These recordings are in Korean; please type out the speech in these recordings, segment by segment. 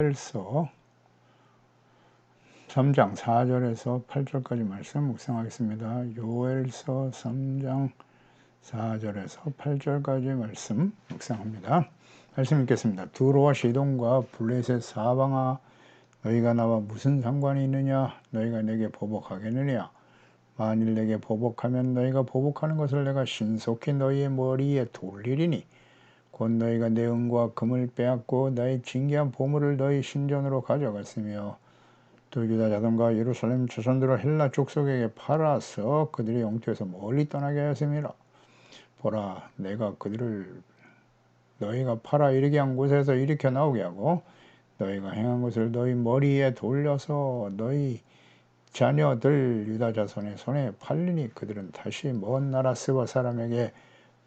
요엘서 3장 4절에서 8절까지 말씀 묵상하겠습니다. 요엘서 3장 4절에서 8절까지 말씀 묵상합니다. 말씀 읽겠습니다. 두로와 시돈과 블레셋 사방아, 너희가 나와 무슨 상관이 있느냐? 너희가 내게 보복하겠느냐? 만일 내게 보복하면 너희가 보복하는 것을 내가 신속히 너희의 머리에 돌리리니 곧 너희가 내 은과 금을 빼앗고 나의 진귀한 보물을 너희 신전으로 가져갔으며 또 유다 자손과 예루살렘 자손들을 헬라 족속에게 팔아서 그들의 영토에서 멀리 떠나게 하였음이라. 보라, 내가 그들을 너희가 팔아 이르게 한 곳에서 일으켜 나오게 하고 너희가 행한 것을 너희 머리에 돌려서 너희 자녀들 유다 자손의 손에 팔리니 그들은 다시 먼 나라 스바 사람에게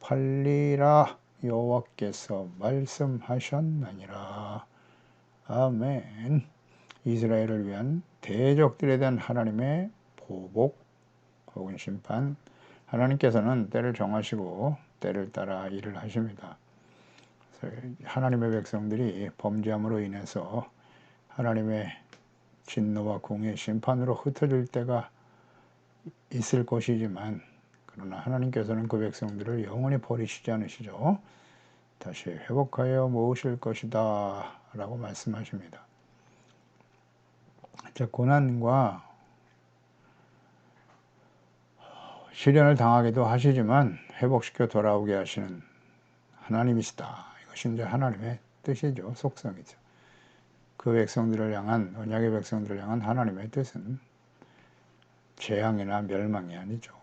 팔리라. 여호와께서 말씀하셨느니라. 아멘. 이스라엘을 위한 대적들에 대한 하나님의 보복 혹은 심판, 하나님께서는 때를 정하시고 때를 따라 일을 하십니다. 하나님의 백성들이 범죄함으로 인해서 하나님의 진노와 공의 심판으로 흩어질 때가 있을 것이지만, 그러나 하나님께서는 그 백성들을 영원히 버리시지 않으시죠. 다시 회복하여 모으실 것이다 라고 말씀하십니다. 고난과 시련을 당하기도 하시지만 회복시켜 돌아오게 하시는 하나님이시다. 이것이 이제 하나님의 뜻이죠. 속성이죠. 그 백성들을 향한, 언약의 백성들을 향한 하나님의 뜻은 재앙이나 멸망이 아니죠.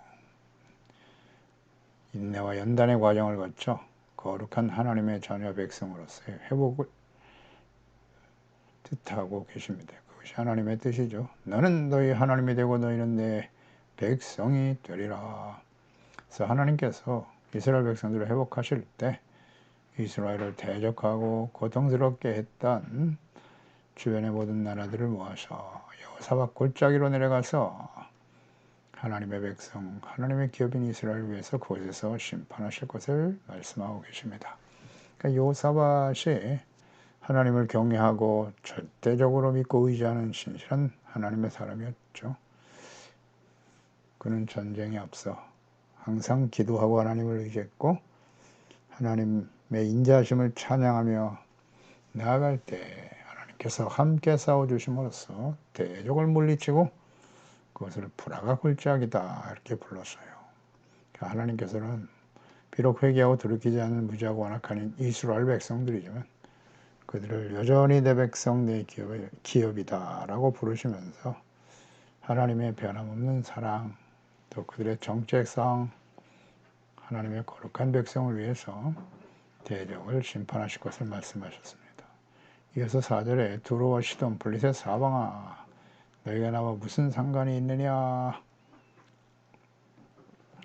인내와 연단의 과정을 거쳐 거룩한 하나님의 자녀 백성으로서의 회복을 뜻하고 계십니다. 그것이 하나님의 뜻이죠. 나는 너희 하나님이 되고 너희는 내 백성이 되리라. 그래서 하나님께서 이스라엘 백성들을 회복하실 때 이스라엘을 대적하고 고통스럽게 했던 주변의 모든 나라들을 모아서 여호사밧 골짜기로 내려가서 하나님의 백성, 하나님의 기업인 이스라엘을 위해서 그곳에서 심판하실 것을 말씀하고 계십니다. 그러니까 여호사밧이 하나님을 경외하고 절대적으로 믿고 의지하는 신실한 하나님의 사람이었죠. 그는 전쟁에 앞서 항상 기도하고 하나님을 의지했고 하나님의 인자하심을 찬양하며 나아갈 때 하나님께서 함께 싸워주심으로써 대적을 물리치고 그것을 불화가 골짜기다 이렇게 불렀어요. 하나님께서는 비록 회개하고 돌이키지 않은 무지하고 완악한 이스라엘 백성들이지만 그들을 여전히 내 백성 내 기업이다 라고 부르시면서 하나님의 변함없는 사랑, 또 그들의 정체성, 하나님의 거룩한 백성을 위해서 대적을 심판하실 것을 말씀하셨습니다. 이어서 4절에 두로와 시돈 블레셋 사방아, 너희가 나와 무슨 상관이 있느냐?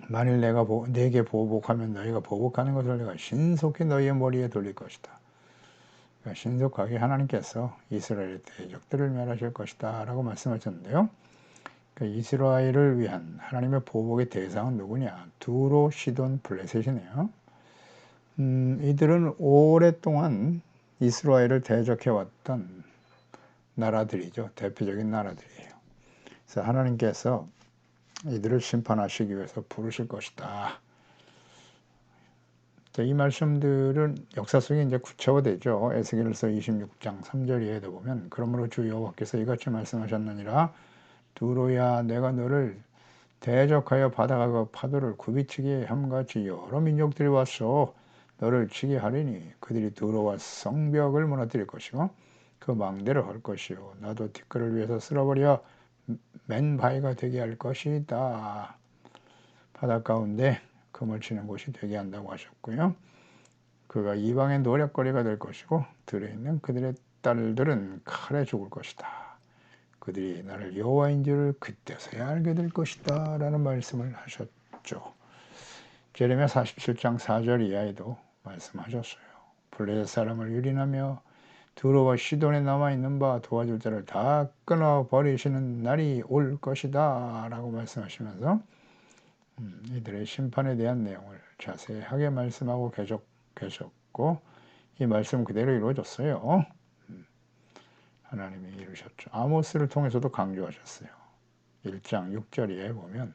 만일 내가 네게 보복하면 너희가 보복하는 것을 내가 신속히 너희의 머리에 돌릴 것이다. 그러니까 신속하게 하나님께서 이스라엘의 대적들을 멸하실 것이다 라고 말씀하셨는데요. 그러니까 이스라엘을 위한 하나님의 보복의 대상은 누구냐? 두로, 시돈, 블레셋이네요. 이들은 오랫동안 이스라엘을 대적해왔던 나라들이죠. 대표적인 나라들이에요. 그래서 하나님께서 이들을 심판하시기 위해서 부르실 것이다. 이 말씀들은 역사 속에 이제 구체화되죠. 에스겔서 26장 3절 이하에도 보면 그러므로 주 여호와께서 이같이 말씀하셨느니라. 두로야, 내가 너를 대적하여 바다가 파도를 굽이치게 함같이 여러 민족들이 와서 너를 치게 하리니 그들이 두로와 성벽을 무너뜨릴 것이고 그 망대를 헐 것이요 나도 티끌을 위해서 쓸어버려 맨 바위가 되게 할 것이다. 바다 가운데 금을 치는 곳이 되게 한다고 하셨고요. 그가 이방의 노략거리가 될 것이고 들에 있는 그들의 딸들은 칼에 죽을 것이다. 그들이 나를 여호와인 줄을 그때서야 알게 될 것이다 라는 말씀을 하셨죠. 제레미야 47장 4절 이하에도 말씀하셨어요. 블레셋 사람을 유린하며 두로와 시돈에 남아있는 바 도와줄 자를 다 끊어버리시는 날이 올 것이다 라고 말씀하시면서 이들의 심판에 대한 내용을 자세하게 말씀하고 계셨고 이 말씀 그대로 이루어졌어요. 하나님이 이루셨죠. 아모스를 통해서도 강조하셨어요. 1장 6절에 보면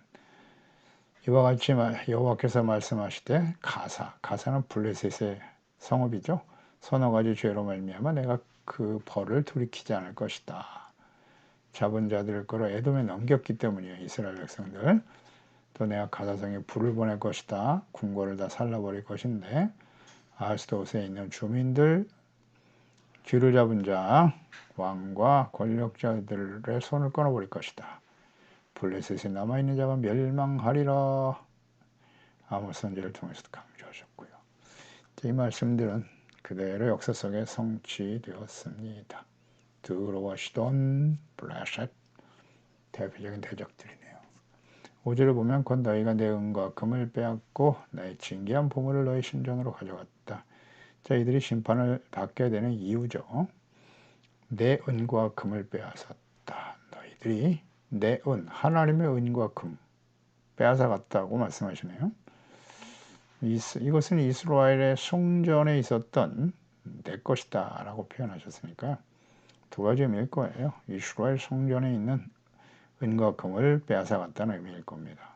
이와 같이 여호와께서 말씀하시되 가사는 블레셋의 성읍이죠. 서너 가지 죄로 말미암아 내가 그 벌을 돌이키지 않을 것이다. 잡은 자들을 끌어 에돔에 넘겼기 때문이에요. 이스라엘 백성들. 또 내가 가사성에 불을 보낼 것이다. 궁궐을 다 살라버릴 것인데 아스도스에 있는 주민들, 쥐를 잡은 자, 왕과 권력자들의 손을 끊어버릴 것이다. 블레셋에 남아있는 자가 멸망하리라. 아모스 선지를 통해서도 강조하셨고요. 이 말씀들은 그대로 역사 속에 성취되었습니다. 드로와 시돈, 블레셋 대표적인 대적들이네요. 5절을 보면 곧 너희가 내 은과 금을 빼앗고 나의 진귀한 보물을 너희 신전으로 가져갔다. 자, 이들이 심판을 받게 되는 이유죠. 내 은과 금을 빼앗았다. 너희들이 내 은, 하나님의 은과 금 빼앗아갔다고 말씀하시네요. 이것은 이스라엘의 성전에 있었던 내 것이다 라고 표현하셨으니까 두 가지 의미일 거예요. 이스라엘 성전에 있는 은과 금을 빼앗아갔다는 의미일 겁니다.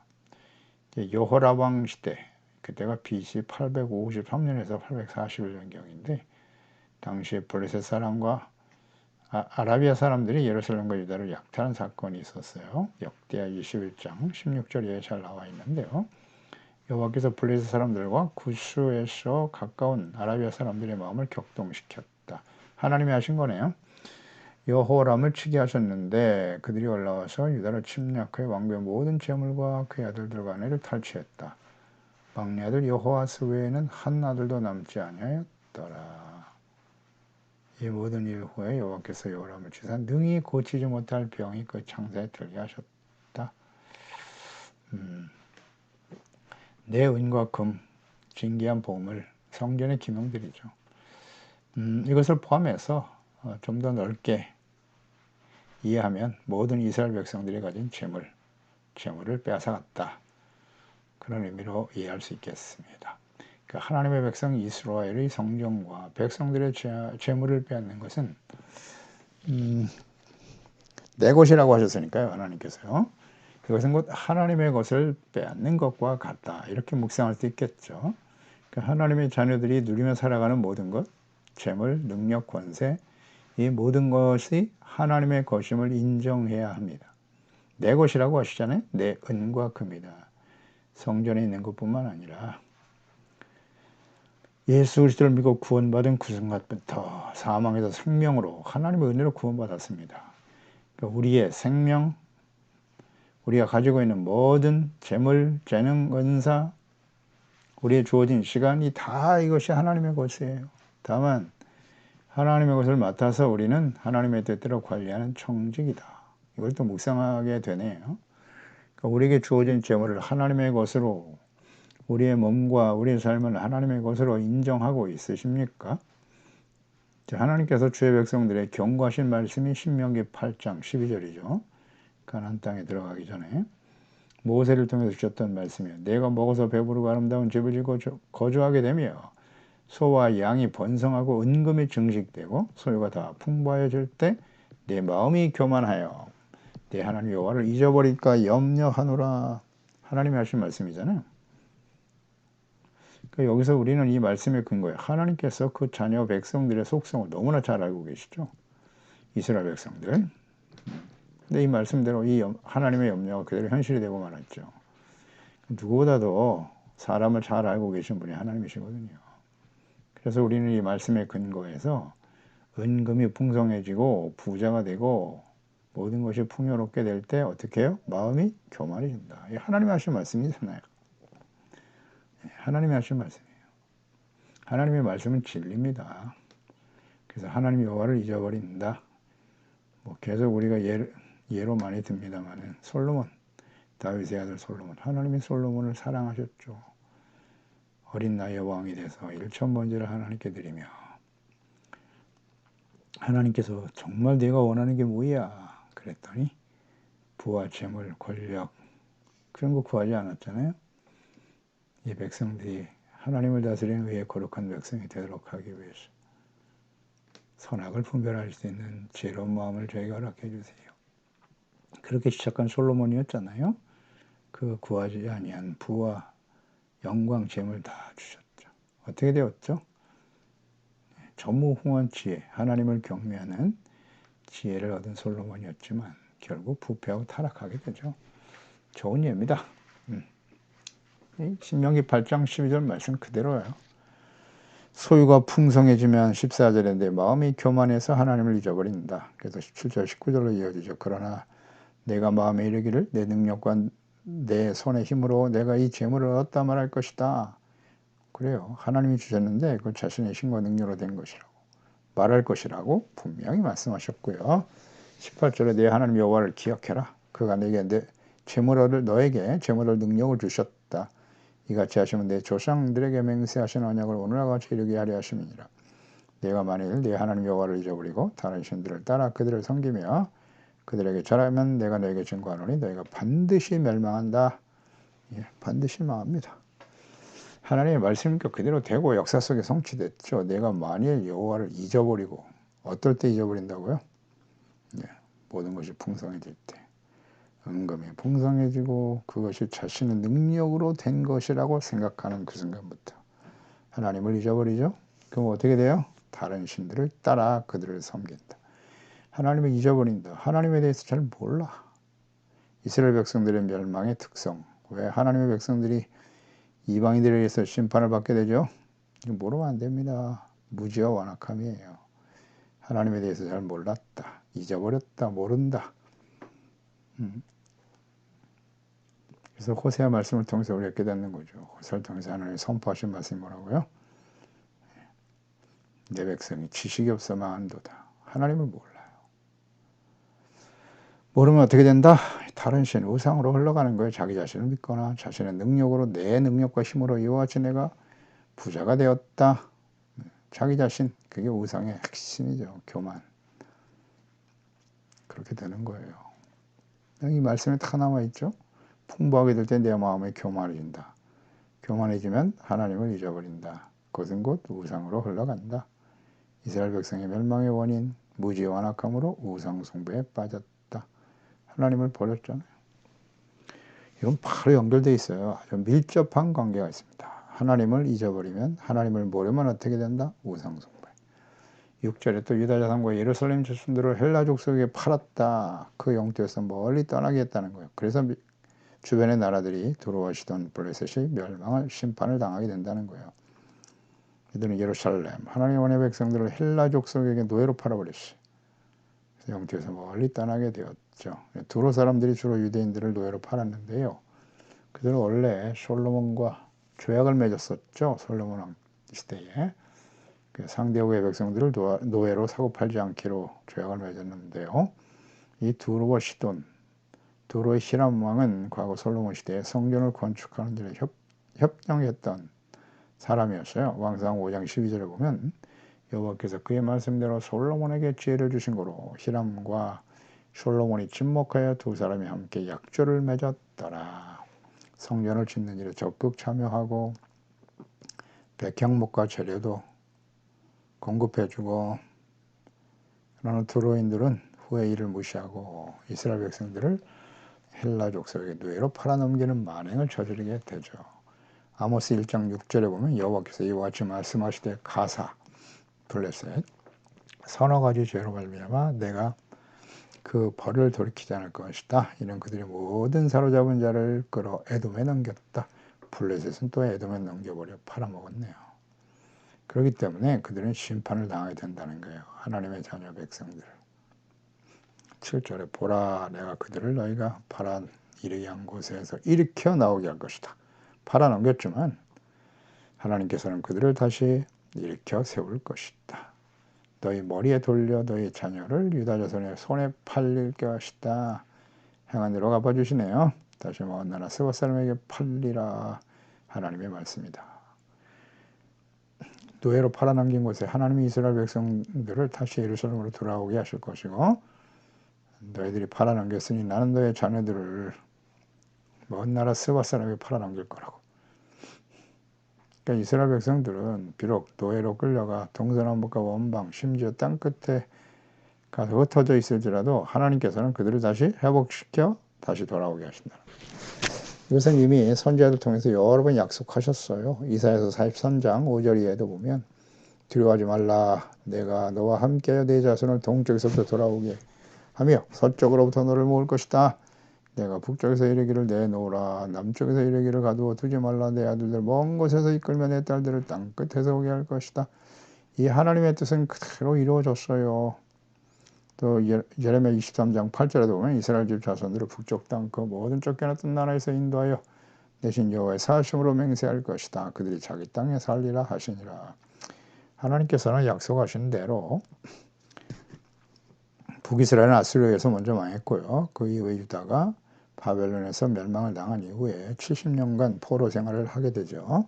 여호람 왕 시대, 그때가 BC 853년에서 841년경인데 당시에 블레셋 사람과 아라비아 사람들이 예루살렘과 유다를 약탈한 사건이 있었어요. 역대하 21장 16절에 잘 나와 있는데요. 여호와께서 블레셋 사람들과 구스에서 가까운 아라비아 사람들의 마음을 격동시켰다. 하나님이 하신 거네요. 여호람을 치게 하셨는데 그들이 올라와서 유다를 침략해 왕비의 모든 재물과 그의 아들들과 아내를 탈취했다. 막내 아들 여호아스 외에는 한 아들도 남지 아니하였더라. 이 모든 일 후에 여호와께서 여호람을 치사 능히 고치지 못할 병이 그 창자에 들게 하셨다. 내 은과 금, 진귀한 보물, 성전의 기명들이죠. 이것을 포함해서 좀 더 넓게 이해하면 모든 이스라엘 백성들이 가진 재물을 빼앗아갔다. 그런 의미로 이해할 수 있겠습니다. 그러니까 하나님의 백성 이스라엘의 성전과 백성들의 재물을 빼앗는 것은 내 것이라고 하셨으니까요. 하나님께서요. 그것은 곧 하나님의 것을 빼앗는 것과 같다. 이렇게 묵상할 수 있겠죠. 그러니까 하나님의 자녀들이 누리며 살아가는 모든 것, 재물, 능력, 권세, 이 모든 것이 하나님의 것임을 인정해야 합니다. 내 것이라고 하시잖아요. 내 은과 금이다. 성전에 있는 것뿐만 아니라 예수 그리스도를 믿고 구원받은 그 순간부터 사망에서 생명으로 하나님의 은혜로 구원받았습니다. 그러니까 우리의 생명, 우리가 가지고 있는 모든 재물, 재능, 은사, 우리의 주어진 시간이 다 이것이 하나님의 것이에요. 다만 하나님의 것을 맡아서 우리는 하나님의 뜻대로 관리하는 청직이다. 이걸 또 묵상하게 되네요. 그러니까 우리에게 주어진 재물을 하나님의 것으로, 우리의 몸과 우리의 삶을 하나님의 것으로 인정하고 있으십니까? 하나님께서 주의 백성들의 경고하신 말씀이 신명기 8장 12절이죠. 가나안 땅에 들어가기 전에 모세를 통해서 주셨던 말씀이에요. 내가 먹어서 배부르고 아름다운 집을 짓고 거주하게 되며 소와 양이 번성하고 은금이 증식되고 소유가 다 풍부하여질 때 내 마음이 교만하여 내 하나님 여호와를 잊어버릴까 염려하노라. 하나님이 하신 말씀이잖아요. 그러니까 여기서 우리는 이 말씀의 근거에 하나님께서 그 자녀 백성들의 속성을 너무나 잘 알고 계시죠. 이스라엘 백성들. 근데 이 말씀대로 이 하나님의 염려가 그대로 현실이 되고 말았죠. 누구보다도 사람을 잘 알고 계신 분이 하나님이시거든요. 그래서 우리는 이 말씀의 근거에서 은금이 풍성해지고 부자가 되고 모든 것이 풍요롭게 될 때 어떻게 해요? 마음이 교만해진다. 이 하나님이 하신 말씀이잖아요. 하나님이 하신 말씀이에요. 하나님의 말씀은 진리입니다. 그래서 하나님 여호와를 잊어버린다. 계속 우리가 예로 많이 듭니다만은 솔로몬, 다윗의 아들 솔로몬, 하나님이 솔로몬을 사랑하셨죠. 어린 나이에 왕이 돼서 일천번제를 하나님께 드리며 하나님께서 정말 네가 원하는 게 뭐야? 그랬더니 부와 재물, 권력 그런 거 구하지 않았잖아요. 이 백성들이 하나님을 다스리는 의에 거룩한 백성이 되도록 하기 위해서 선악을 분별할 수 있는 지혜로운 마음을 저에게 허락해 주세요. 그렇게 시작한 솔로몬이었잖아요. 그 구하지 아니한 부와 영광, 재물 다 주셨죠. 어떻게 되었죠? 전무후무한 지혜, 하나님을 경외하는 지혜를 얻은 솔로몬이었지만 결국 부패하고 타락하게 되죠. 좋은 예입니다. 신명기 8장 12절 말씀 그대로예요. 소유가 풍성해지면 14절인데 마음이 교만해서 하나님을 잊어버린다. 그래서 17절 19절로 이어지죠. 그러나 내가 마음에 이르기를 내 능력과 내 손의 힘으로 내가 이 재물을 얻다 말할 것이다. 그래요. 하나님이 주셨는데 그 자신의 힘과 능력으로 된 것이라고 말할 것이라고 분명히 말씀하셨고요. 18절에 내 하나님 여호와를 기억해라. 그가 내게 너에게 재물을 능력을 주셨다. 이같이 하시면 내 조상들에게 맹세하신 언약을 오늘과 같이 이루게 하려 하심이니라. 내가 만일 내 하나님 여호와를 잊어버리고 다른 신들을 따라 그들을 섬기며 그들에게 절하면 내가 너에게 증거하노니 너희가 반드시 멸망한다. 예, 반드시 망합니다. 하나님의 말씀과 그대로 되고 역사 속에 성취됐죠. 내가 만일 여호와를 잊어버리고 어떨 때 잊어버린다고요? 예, 모든 것이 풍성해질 때. 은금이 풍성해지고 그것이 자신의 능력으로 된 것이라고 생각하는 그 순간부터 하나님을 잊어버리죠. 그럼 어떻게 돼요? 다른 신들을 따라 그들을 섬긴다. 하나님을 잊어버린다. 하나님에 대해서 잘 몰라. 이스라엘 백성들의 멸망의 특성. 왜 하나님의 백성들이 이방인들에 의해서 심판을 받게 되죠? 모르면 안 됩니다. 무지와 완악함이에요. 하나님에 대해서 잘 몰랐다. 잊어버렸다. 모른다. 그래서 호세아 말씀을 통해서 우리가 깨닫는 거죠. 호세를 통해서 하나님이 선포하신 말씀이 뭐라고요? 내 백성이 지식이 없어 망한도다. 하나님을 몰라요. 모르면 어떻게 된다? 다른 신, 우상으로 흘러가는 거예요. 자기 자신을 믿거나 자신의 능력으로 내 능력과 힘으로 이와 같이 내가 부자가 되었다. 자기 자신, 그게 우상의 핵심이죠. 교만. 그렇게 되는 거예요. 이 말씀에 다 남아있죠. 풍부하게 될 때 내 마음이 교만해진다. 교만해지면 하나님을 잊어버린다. 그것은 곧 우상으로 흘러간다. 이스라엘 백성의 멸망의 원인, 무지의 완악함으로 우상 숭배에 빠졌다. 하나님을 버렸잖아요. 이건 바로 연결되어 있어요. 아주 밀접한 관계가 있습니다. 하나님을 잊어버리면 하나님을 모르면 어떻게 된다? 우상 숭배. 6절에 또 유다 자손과 예루살렘 자손들을 헬라 족속에게 팔았다. 그 영토에서 멀리 떠나게 했다는 거예요. 그래서 주변의 나라들이 들어오시던 블레셋이 멸망을 심판을 당하게 된다는 거예요. 이들은 예루살렘 하나님의 원의 백성들을 헬라 족속에게 노예로 팔아버렸어요. 그래서 영토에서 멀리 떠나게 되었죠. 두로 사람들이 주로 유대인들을 노예로 팔았는데요. 그들은 원래 솔로몬과 조약을 맺었었죠. 솔로몬 왕 시대에. 상대국의 백성들을 노예로 사고팔지 않기로 조약을 맺었는데요. 이 두로와 시돈, 두로의 히람 왕은 과거 솔로몬 시대에 성전을 건축하는 데 협력했던 사람이었어요. 왕상 5장 12절에 보면 여호와께서 그의 말씀대로 솔로몬에게 지혜를 주신 거로 히람과 솔로몬이 친목하여 두 사람이 함께 약조를 맺었더라. 성전을 짓는 일에 적극 참여하고 백향목과 재료도 공급해주고, 그러나 두로인들은 후에 이를 무시하고 이스라엘 백성들을 헬라 족속에게 노예로 팔아넘기는 만행을 저지르게 되죠. 아모스 1장 6절에 보면 여호와께서 이와 같이 말씀하시되 가사 블레셋 서너 가지 죄로 말미암아 내가 그 벌을 돌이키지 않을 것이다. 이는 그들이 모든 사로잡은 자를 끌어 에돔에 넘겼다. 블레셋은 또 에돔에 넘겨버려 팔아먹었네요. 그렇기 때문에 그들은 심판을 당하게 된다는 거예요. 하나님의 자녀 백성들. 7절에 보라 내가 그들을 너희가 파란 이르게 한 곳에서 일으켜 나오게 할 것이다. 팔아넘겼지만 하나님께서는 그들을 다시 일으켜 세울 것이다. 너희 머리에 돌려 너희 자녀를 유다 자손의 손에 팔릴 것이다. 행한 대로 갚아주시네요. 다시 먼 나라 스바 사람에게 팔리라. 하나님의 말씀이다. 노예로 팔아넘긴 곳에 하나님이 이스라엘 백성들을 다시 예루살렘으로 돌아오게 하실 것이고, 너희들이 팔아넘겼으니 나는 너의 자녀들을 먼 나라 스바 사람에게 팔아넘길 거라고. 그러니까 이스라엘 백성들은 비록 노예로 끌려가 동서남북과 원방 심지어 땅끝에 가서 흩어져 있을지라도 하나님께서는 그들을 다시 회복시켜 다시 돌아오게 하신다. 이것은 이미 선지자들 통해서 여러 번 약속하셨어요. 이사야서 43장 5절 이하에도 보면 두려워하지 말라. 내가 너와 함께하여 내 자손을 동쪽에서부터 돌아오게 하며 서쪽으로부터 너를 모을 것이다. 내가 북쪽에서 이르기를 내놓으라. 남쪽에서 이르기를 가두어 두지 말라. 내 아들들 먼 곳에서 이끌며 내 딸들을 땅끝에서 오게 할 것이다. 이 하나님의 뜻은 그대로 이루어졌어요. 또 예레미야 23장 8절에도 보면 이스라엘 집 자손들을 북쪽 땅 그 모든 쫓겨났던 나라에서 인도하여 대신 여호와의 사심으로 맹세할 것이다. 그들이 자기 땅에 살리라 하시니라. 하나님께서는 약속하신 대로 북이스라엘은 아수르에서 먼저 망했고요. 그 이후에 유다가 바벨론에서 멸망을 당한 이후에 70년간 포로 생활을 하게 되죠.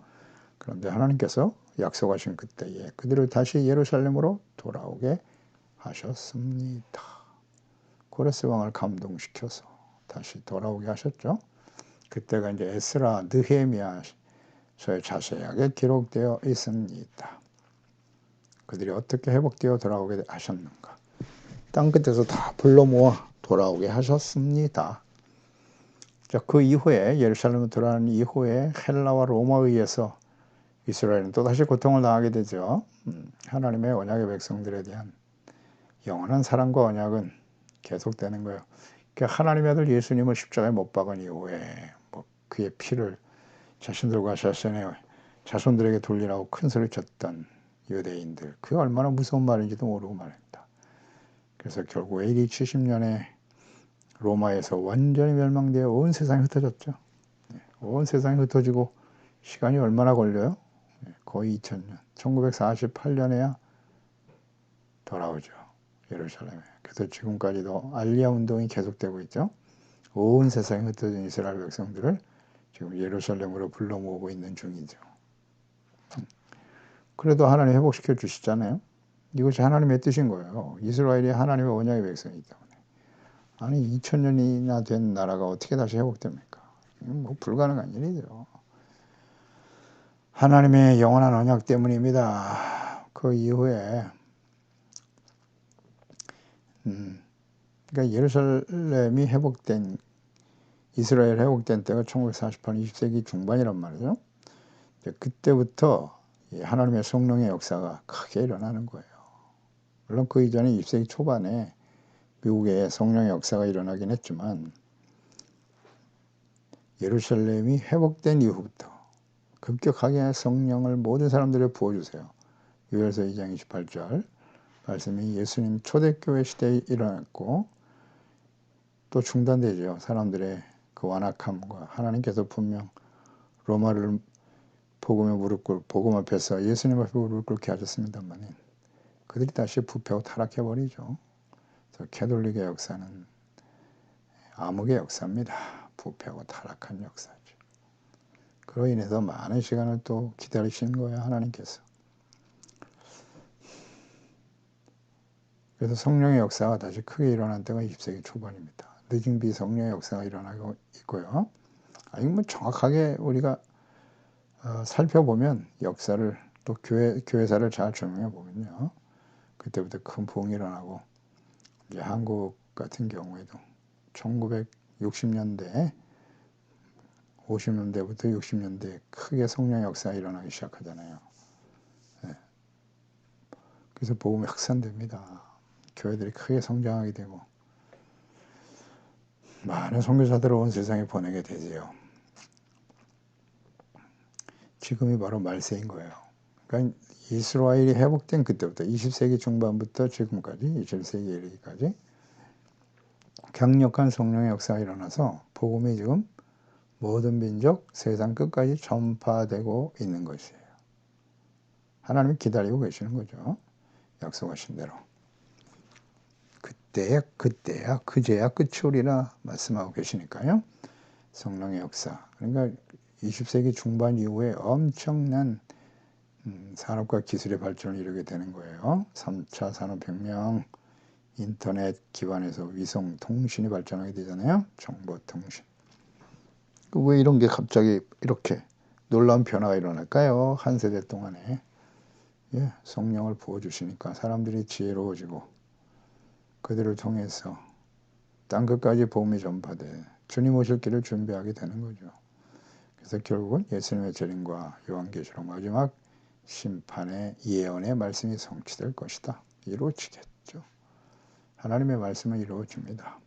그런데 하나님께서 약속하신 그때에 그들을 다시 예루살렘으로 돌아오게 하셨습니다. 고레스 왕을 감동시켜서 다시 돌아오게 하셨죠. 그때가 이제 에스라, 느헤미야서에 자세하게 기록되어 있습니다. 그들이 어떻게 회복되어 돌아오게 하셨는가. 땅끝에서 다 불러 모아 돌아오게 하셨습니다. 자, 그 이후에 예루살렘으로 돌아온 이후에 헬라와 로마에 의해서 이스라엘은 또다시 고통을 당하게 되죠. 하나님의 언약의 백성들에 대한 영원한 사랑과 언약은 계속되는 거예요. 그러니까 하나님의 아들 예수님을 십자가에 못 박은 이후에 그의 피를 자신들과 자손들에게 돌리라고 큰 소리 쳤던 유대인들, 그게 얼마나 무서운 말인지도 모르고 말입니다. 그래서 결국 AD 70년에 로마에서 완전히 멸망되어 온 세상이 흩어졌죠. 온 세상이 흩어지고 시간이 얼마나 걸려요? 거의 2000년. 1948년에야 돌아오죠. 예루살렘에. 그래서 지금까지도 알리야 운동이 계속되고 있죠. 온 세상에 흩어진 이스라엘 백성들을 지금 예루살렘으로 불러 모으고 있는 중이죠. 그래도 하나님 회복시켜 주시잖아요. 이것이 하나님의 뜻인 거예요. 이스라엘이 하나님의 언약의 백성이기 때문에. 아니 2000년이나 된 나라가 어떻게 다시 회복됩니까? 뭐 불가능한 일이죠. 하나님의 영원한 언약 때문입니다. 그 이후에 그러니까 예루살렘이 회복된, 이스라엘 회복된 때가 1948년 20세기 중반이란 말이죠. 그때부터 하나님의 성령의 역사가 크게 일어나는 거예요. 물론 그 이전에 20세기 초반에 미국에 성령의 역사가 일어나긴 했지만 예루살렘이 회복된 이후부터 급격하게 성령을 모든 사람들에 부어주세요. 요엘서 2장 28절 말씀이 예수님 초대교회 시대에 일어났고 또 중단되죠. 사람들의 그 완악함과 하나님께서 분명 로마를 복음 앞에서 예수님 앞에 무릎 꿇게 하셨습니다만 그들이 다시 부패하고 타락해버리죠. 그래서 캐톨릭의 역사는 암흑의 역사입니다. 부패하고 타락한 역사죠. 그로 인해서 많은 시간을 또 기다리시는 거예요. 하나님께서. 그래서 성령의 역사가 다시 크게 일어난 때가 20세기 초반입니다. 늦은 비성령의 역사가 일어나고 있고요. 아니 뭐 정확하게 우리가 살펴보면 역사를 또 교회사를 잘 적용해 보면요. 그때부터 큰 부흥이 일어나고 이제 한국 같은 경우에도 1960년대 50년대부터 60년대에 크게 성령의 역사가 일어나기 시작하잖아요. 네. 그래서 복음이 확산됩니다. 교회들이 크게 성장하게 되고 많은 선교사들을 온 세상에 보내게 되지요. 지금이 바로 말세인 거예요. 그러니까 이스라엘이 회복된 그때부터 20세기 중반부터 지금까지 21세기 이르기까지 강력한 성령의 역사가 일어나서 복음이 지금 모든 민족 세상 끝까지 전파되고 있는 것이에요. 하나님이 기다리고 계시는 거죠. 약속하신 대로. 그때야 그제야 끝이 오리라 말씀하고 계시니까요. 성령의 역사. 그러니까 20세기 중반 이후에 엄청난 산업과 기술의 발전을 이루게 되는 거예요. 3차 산업혁명, 인터넷 기반에서 위성 통신이 발전하게 되잖아요. 정보통신. 왜 이런 게 갑자기 이렇게 놀라운 변화가 일어날까요? 한 세대 동안에. 예, 성령을 부어주시니까 사람들이 지혜로워지고 그들을 통해서 땅끝까지 복음이 전파돼 주님 오실 길을 준비하게 되는 거죠. 그래서 결국은 예수님의 재림과 요한계시록 마지막 심판의 예언의 말씀이 성취될 것이다. 이루어지겠죠. 하나님의 말씀은 이루어집니다.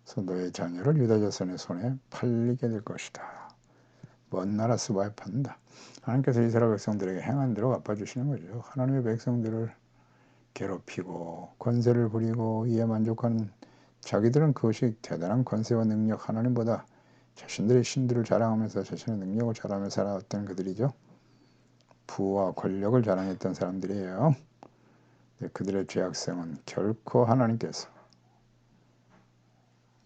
그래서 너의 자녀를 유다자손의 손에 팔리게 될 것이다. 먼 나라 수바에 판다. 하나님께서 이스라엘 백성들에게 행한 대로 갚아주시는 거죠. 하나님의 백성들을 괴롭히고 권세를 부리고 이에 만족하는 자기들은 그것이 대단한 권세와 능력, 하나님보다 자신들의 신들을 자랑하면서 자신의 능력을 자랑하며 살아왔던 그들이죠. 부와 권력을 자랑했던 사람들이에요. 그들의 죄악성은 결코 하나님께서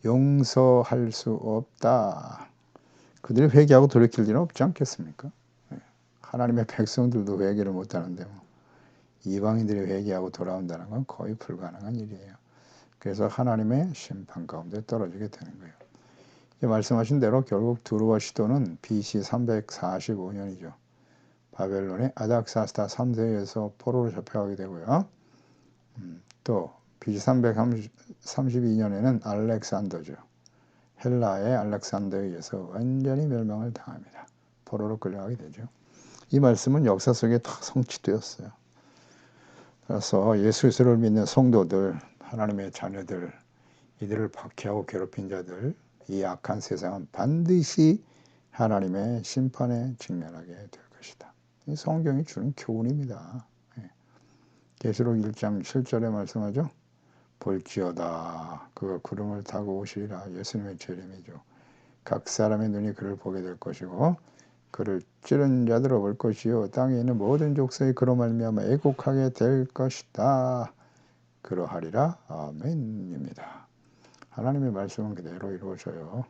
용서할 수 없다. 그들이 회개하고 돌이킬 일은 없지 않겠습니까? 하나님의 백성들도 회개를 못하는데 이방인들이 회개하고 돌아온다는 건 거의 불가능한 일이에요. 그래서 하나님의 심판 가운데 떨어지게 되는 거예요. 말씀하신 대로 결국 두루와 시도는 BC 345년이죠. 바벨론의 아닥사스다 3세에서 포로로 잡혀가게 되고요. 또 BC 332년에는 알렉산더죠. 헬라의 알렉산더에 의해서 완전히 멸망을 당합니다. 포로로 끌려가게 되죠. 이 말씀은 역사 속에 다 성취되었어요. 그래서 예수 그리스도를 믿는 성도들, 하나님의 자녀들, 이들을 박해하고 괴롭힌 자들, 이 악한 세상은 반드시 하나님의 심판에 직면하게 될 것이다. 이 성경이 주는 교훈입니다. 계시록 1장 7절에 말씀하죠. 볼지어다 그가 구름을 타고 오시리라. 예수님의 재림이죠. 각 사람의 눈이 그를 보게 될 것이고 그를 찌른 자들을 볼 것이요 땅에 있는 모든 족속이 그로 말미암아 애곡하게 될 것이다. 그러하리라. 아멘입니다. 하나님의 말씀은 그대로 이루어져요.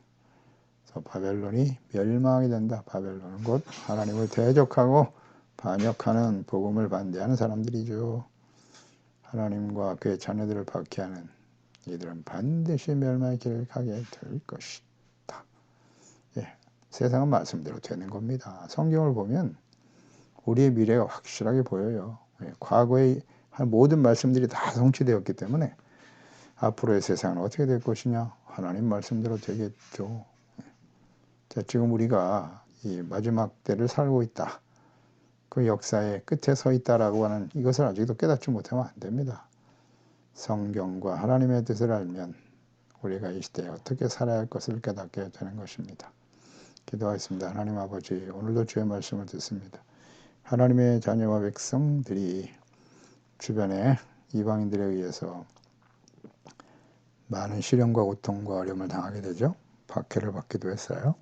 그래서 바벨론이 멸망이 된다. 바벨론은 곧 하나님을 대적하고 반역하는 복음을 반대하는 사람들이죠. 하나님과 그의 자녀들을 박해하는 이들은 반드시 멸망의 길을 가게 될 것이다. 예, 세상은 말씀대로 되는 겁니다. 성경을 보면 우리의 미래가 확실하게 보여요. 과거의 모든 말씀들이 다 성취되었기 때문에 앞으로의 세상은 어떻게 될 것이냐? 하나님 말씀대로 되겠죠. 자, 지금 우리가 이 마지막 때를 살고 있다. 그 역사의 끝에 서 있다라고 하는 이것을 아직도 깨닫지 못하면 안 됩니다. 성경과 하나님의 뜻을 알면 우리가 이 시대에 어떻게 살아야 할 것을 깨닫게 되는 것입니다. 기도하겠습니다. 하나님 아버지, 오늘도 주의 말씀을 듣습니다. 하나님의 자녀와 백성들이 주변에 이방인들에 의해서 많은 시련과 고통과 어려움을 당하게 되죠. 박해를 받기도 했어요.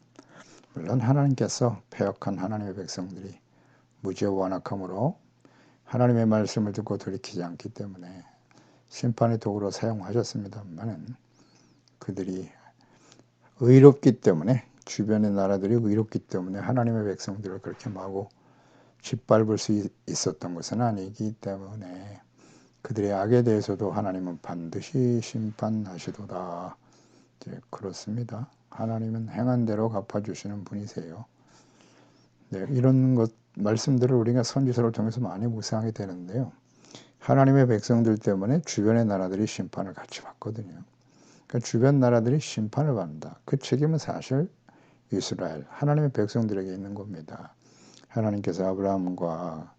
물론 하나님께서 패역한 하나님의 백성들이 무지와 완악함으로 하나님의 말씀을 듣고 돌이키지 않기 때문에 심판의 도구로 사용하셨습니다만은 그들이 의롭기 때문에 주변의 나라들이 의롭기 때문에 하나님의 백성들을 그렇게 마구 짓밟을 수 있었던 것은 아니기 때문에 그들의 악에 대해서도 하나님은 반드시 심판하시도다. 그렇습니다. 하나님은 행한 대로 갚아주시는 분이세요. 네, 이런 말씀들을 우리가 선지서를 통해서 많이 묵상하게 되는데요. 하나님의 백성들 때문에 주변의 나라들이 심판을 같이 받거든요. 그러니까 주변 나라들이 심판을 받는다. 그 책임은 사실 이스라엘, 하나님의 백성들에게 있는 겁니다. 하나님께서 아브라함과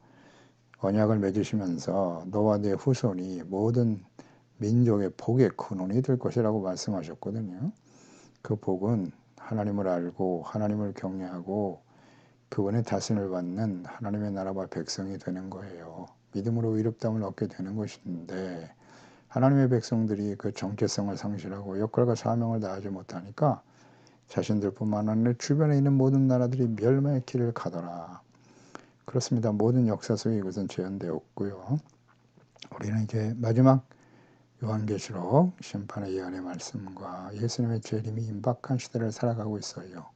언약을 맺으시면서 너와 네 후손이 모든 민족의 복의 근원이 될 것이라고 말씀하셨거든요. 그 복은 하나님을 알고 하나님을 경외하고 그분의 다스림을 받는 하나님의 나라와 백성이 되는 거예요. 믿음으로 의롭다함을 얻게 되는 것인데 하나님의 백성들이 그 정체성을 상실하고 역할과 사명을 다하지 못하니까 자신들뿐만 아니라 주변에 있는 모든 나라들이 멸망의 길을 가더라. 그렇습니다. 모든 역사 속에 이것은 재현되었고요. 우리는 이제 마지막 요한계시록 심판의 예언의 말씀과 예수님의 재림이 임박한 시대를 살아가고 있어요.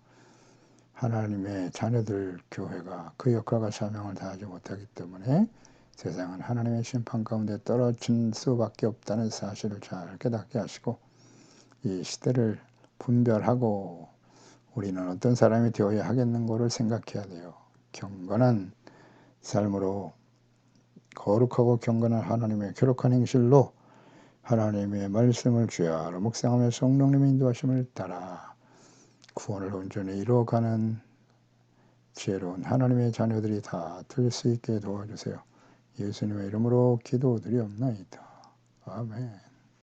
하나님의 자녀들 교회가 그 역할과 사명을 다하지 못하기 때문에 세상은 하나님의 심판 가운데 떨어진 수밖에 없다는 사실을 잘 깨닫게 하시고 이 시대를 분별하고 우리는 어떤 사람이 되어야 하겠는고를 생각해야 돼요. 경건한 삶으로 거룩하고 경건한 하나님의 교록한 행실로 하나님의 말씀을 주야로 묵상하며 성령님의 인도하심을 따라 구원을 온전히 이루어가는 지혜로운 하나님의 자녀들이 다 될 수 있게 도와주세요. 예수님의 이름으로 기도드리옵나이다. 아멘.